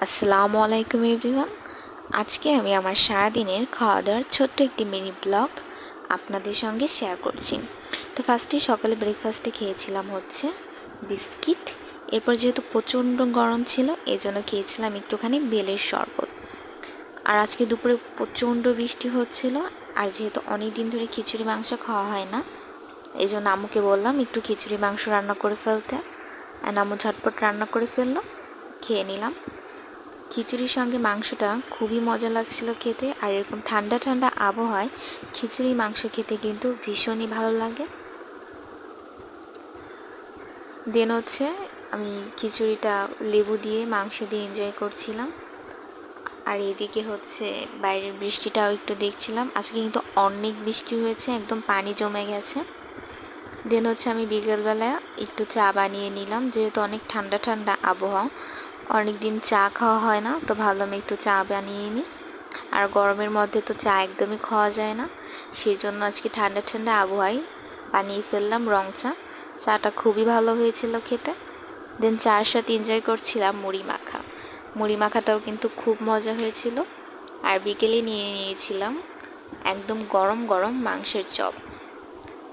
আসসালামু আলাইকুম এভরিওয়ান। আজকে আমি আমার সারাদিনের খাওয়া দাওয়ার ছোট্ট একটি মিনি ব্লগ আপনাদের সঙ্গে শেয়ার করছি। তো ফার্স্টে সকালে ব্রেকফাস্টে খেয়েছিলাম হচ্ছে বিস্কিট। এরপর যেহেতু প্রচণ্ড গরম ছিল এই জন্য খেয়েছিলাম একটুখানি বেলের শরবত। আর আজকে দুপুরে প্রচণ্ড বৃষ্টি হচ্ছিল, আর যেহেতু অনেক দিন ধরে খিচুড়ি মাংস খাওয়া হয় না, এই জন্য আম্মুকে বললাম একটু খিচুড়ি মাংস রান্না করে ফেলতে। আর আম্মু ঝটপট রান্না করে ফেললো, খেয়ে নিলাম। খিচুড়ির সঙ্গে মাংসটা খুবই মজা লাগছিল খেতে, আর এরকম ঠান্ডা ঠান্ডা আবহাওয়ায় খিচুড়ি মাংস খেতে কিন্তু ভীষণই ভালো লাগে। দেন হচ্ছে আমি খিচুড়িটা লেবু দিয়ে মাংস দিয়ে এনজয় করছিলাম। আর এদিকে হচ্ছে বাইরের বৃষ্টিটাও একটু দেখছিলাম। আজকে কিন্তু অনেক বৃষ্টি হয়েছে, একদম পানি জমে গেছে। দেন হচ্ছে আমি বিকেলবেলা একটু চা বানিয়ে নিলাম, যেহেতু অনেক ঠান্ডা ঠান্ডা আবহাওয়া, অনেক দিন চা খাওয়া হয় না, তো ভাবলাম একটু চা বানিয়ে নিই। আর গরমের মধ্যে তো চা একদমই খাওয়া যায় না, সেই জন্য আজকে ঠান্ডা ঠান্ডা আবহাওয়ায় বানিয়ে ফেললাম রং চা। চাটা খুবই ভালো হয়েছিল খেতে। দেন চার সাথে এনজয় করছিলাম মুড়ি মাখা। মুড়ি মাখাটাও কিন্তু খুব মজা হয়েছিল। আর বিকেলে নিয়ে নিয়েছিলাম একদম গরম গরম মাংসের চপ।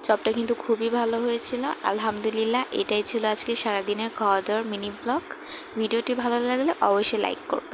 চপটা কিন্তু খুবই ভালো হয়েছিল, আলহামদুলিল্লাহ। এটাই ছিল আজকে সারাদিনের খাওয়া দাওয়ার মিনি ব্লগ। ভিডিওটি ভালো লাগলে অবশ্যই লাইক করবেন।